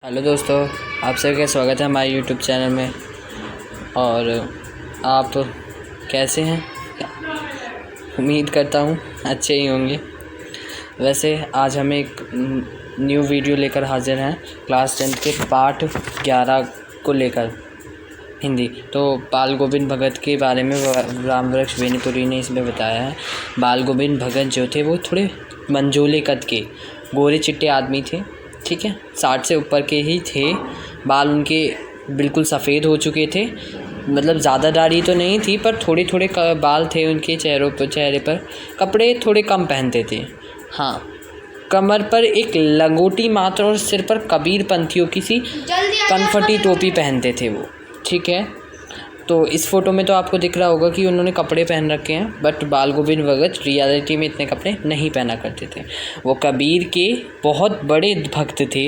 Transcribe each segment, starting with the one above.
Hello दोस्तों, आप सभी का स्वागत है हमारे यूट्यूब चैनल में। और आप कैसे हैं? उम्मीद करता हूँ अच्छे ही होंगे। वैसे आज हम एक न्यू वीडियो लेकर हाजिर हैं क्लास 10 के पाठ 11 को लेकर हिंदी। तो बाल गोविंद भगत के बारे में रामवृक्ष बेनीपुरी ने इसमें बताया है। बाल गोविंद भगत जो थे वो थोड़े मंझोले कद के गोरे चिट्टे आदमी थे, ठीक है। 60 से ऊपर के ही थे। बाल उनके बिल्कुल सफ़ेद हो चुके थे, मतलब ज़्यादा दाढ़ी तो नहीं थी पर थोड़े थोड़े बाल थे उनके चेहरे पर। कपड़े थोड़े कम पहनते थे। हाँ, कमर पर एक लंगोटी मात्र और सिर पर कबीर पंथियों की सी कनफटी टोपी पहनते थे वो, ठीक है। तो इस फ़ोटो में तो आपको दिख रहा होगा कि उन्होंने कपड़े पहन रखे हैं, बट बाल गोविंद भगत रियलिटी में इतने कपड़े नहीं पहना करते थे। वो कबीर के बहुत बड़े भक्त थे।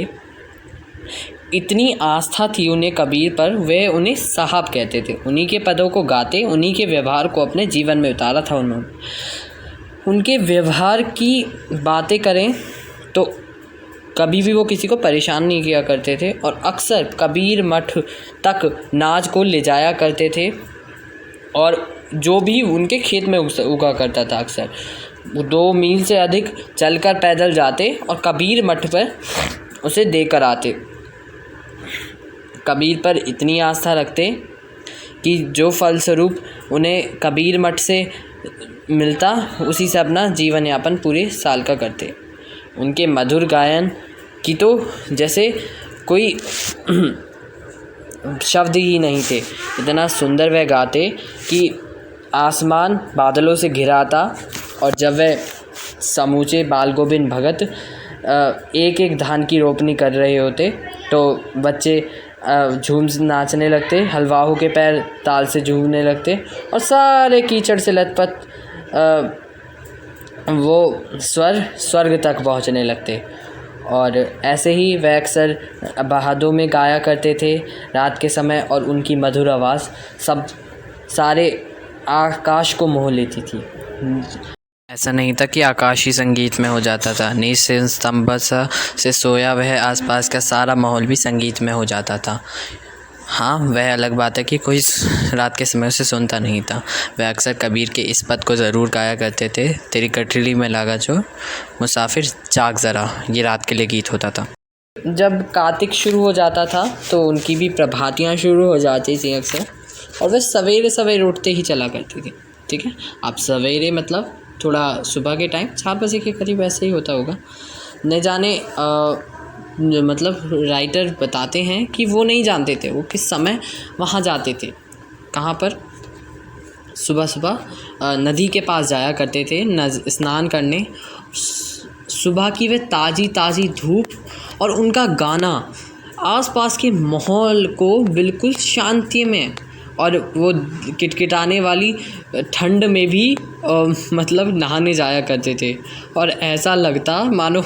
इतनी आस्था थी उन्हें कबीर पर, वे उन्हें साहब कहते थे। उन्हीं के पदों को गाते, उन्हीं के व्यवहार को अपने जीवन में उतारा था उन्होंने। उनके व्यवहार की बातें करें तो कभी भी वो किसी को परेशान नहीं किया करते थे और अक्सर कबीर मठ तक नाज को ले जाया करते थे और जो भी उनके खेत में उगा करता था अक्सर 2 मील से अधिक चलकर पैदल जाते और कबीर मठ पर उसे देकर आते। कबीर पर इतनी आस्था रखते कि जो फलस्वरूप उन्हें कबीर मठ से मिलता उसी से अपना जीवन यापन पूरे साल का करते। उनके मधुर गायन की तो जैसे कोई शब्द ही नहीं थे। इतना सुंदर वह गाते कि आसमान बादलों से घिरा था। और जब वह समूचे बाल गोविंद भगत एक एक धान की रोपनी कर रहे होते तो बच्चे झूम नाचने लगते, हलवाहों के पैर ताल से झूमने लगते और सारे कीचड़ से लथपथ वो स्वर्ग तक पहुंचने लगते। और ऐसे ही वह अक्सर बहादों में गाया करते थे रात के समय, और उनकी मधुर आवाज़ सारे आकाश को मोह लेती थी। ऐसा नहीं था कि आकाशी संगीत में हो जाता था, नीच से स्तंभ से सोया वह आसपास का सारा माहौल भी संगीत में हो जाता था। हाँ, वह अलग बात है कि कोई रात के समय उसे सुनता नहीं था। वह अक्सर कबीर के इस पद को ज़रूर गाया करते थे, तेरी कटरी में लागा जो मुसाफिर जाग ज़रा। ये रात के लिए गीत होता था। जब कार्तिक शुरू हो जाता था तो उनकी भी प्रभातियाँ शुरू हो जाती थी अक्सर, और वह सवेरे सवेरे उठते ही चला करती थी, ठीक है। आप सवेरे मतलब थोड़ा सुबह के टाइम 4 बजे के करीब ऐसे ही होता होगा, न जाने मतलब राइटर बताते हैं कि वो नहीं जानते थे वो किस समय वहाँ जाते थे, कहाँ पर। सुबह सुबह नदी के पास जाया करते थे स्नान करने। सुबह की वह ताज़ी ताज़ी धूप और उनका गाना आसपास के माहौल को बिल्कुल शांति में, और वो किटकिटाने वाली ठंड में भी मतलब नहाने जाया करते थे। और ऐसा लगता मानो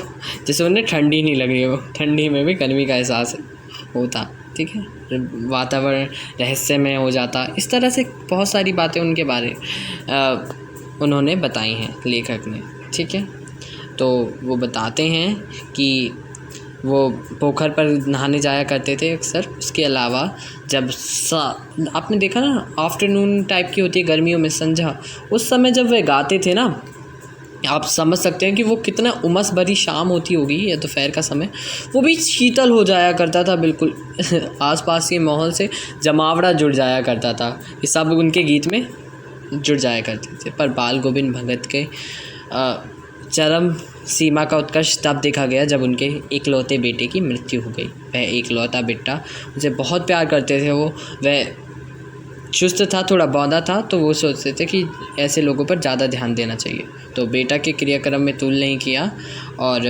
जैसे उन्हें ठंडी नहीं लग रही हो, ठंडी में भी गर्मी का एहसास होता, ठीक है। वातावरण रहस्यमय हो जाता। इस तरह से बहुत सारी बातें उनके बारे उन्होंने बताई हैं लेखक ने, ठीक है। तो वो बताते हैं कि वो पोखर पर नहाने जाया करते थे अक्सर। उसके अलावा जब आपने देखा ना आफ्टरनून टाइप की होती है गर्मियों में, संझा, उस समय जब वह गाते थे ना, आप समझ सकते हैं कि वो कितना उमस भरी शाम होती होगी या दोपहर का समय, वो भी शीतल हो जाया करता था बिल्कुल। आसपास के माहौल से जमावड़ा जुड़ जाया करता था। ये सब उनके गीत में जुड़ जाया करते थे। पर बाल गोविंद भगत के चरम सीमा का उत्कर्ष तब देखा गया जब उनके इकलौते बेटे की मृत्यु हो गई। वह इकलौता बेटा उनसे बहुत प्यार करते थे। वह चुस्त था, थोड़ा बौंदा था, तो वो सोचते थे कि ऐसे लोगों पर ज़्यादा ध्यान देना चाहिए। तो बेटा के क्रियाक्रम में तूल नहीं किया और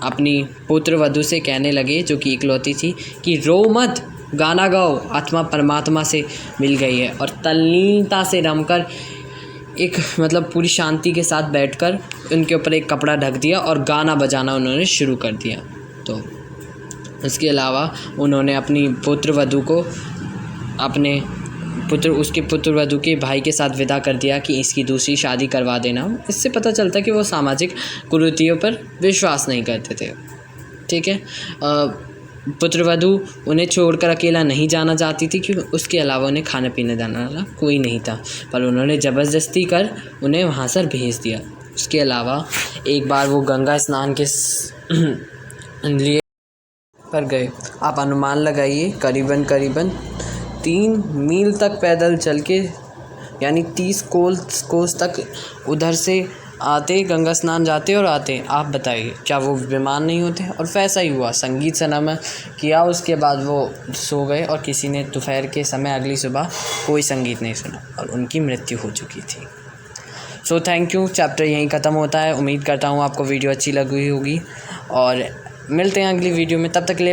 अपनी पुत्र वधू से कहने लगे, जो कि इकलौती थी, कि रो मत, गाना गाओ, आत्मा परमात्मा से मिल गई है। और तल्लीनता से रमकर एक मतलब पूरी शांति के साथ बैठकर उनके ऊपर एक कपड़ा ढक दिया और गाना बजाना उन्होंने शुरू कर दिया। तो इसके अलावा उन्होंने अपनी पुत्र वधू को उसके पुत्र वधू के भाई के साथ विदा कर दिया कि इसकी दूसरी शादी करवा देना। इससे पता चलता कि वो सामाजिक कुरीतियों पर विश्वास नहीं करते थे। ठीक है। पुत्रवधू उन्हें छोड़कर अकेला नहीं जाना चाहती थी, क्योंकि उसके अलावा उन्हें खाने पीने जाने वाला कोई नहीं था, पर उन्होंने ज़बरदस्ती कर उन्हें वहाँ से भेज दिया। उसके अलावा एक बार वो गंगा स्नान के लिए पर गए। आप अनुमान लगाइए, करीबन 3 मील तक पैदल चल के, यानी 30 कोस तक उधर से आते, गंगा स्नान जाते और आते। आप बताइए क्या वो बीमार नहीं होते? और वैसा ही हुआ, संगीत सनमा किया, उसके बाद वो सो गए और किसी ने दोपहर के समय अगली सुबह कोई संगीत नहीं सुना और उनकी मृत्यु हो चुकी थी। So thank you. चैप्टर यहीं ख़त्म होता है। उम्मीद करता हूँ आपको वीडियो अच्छी लगी होगी और मिलते हैं अगली वीडियो में। तब तक के लिए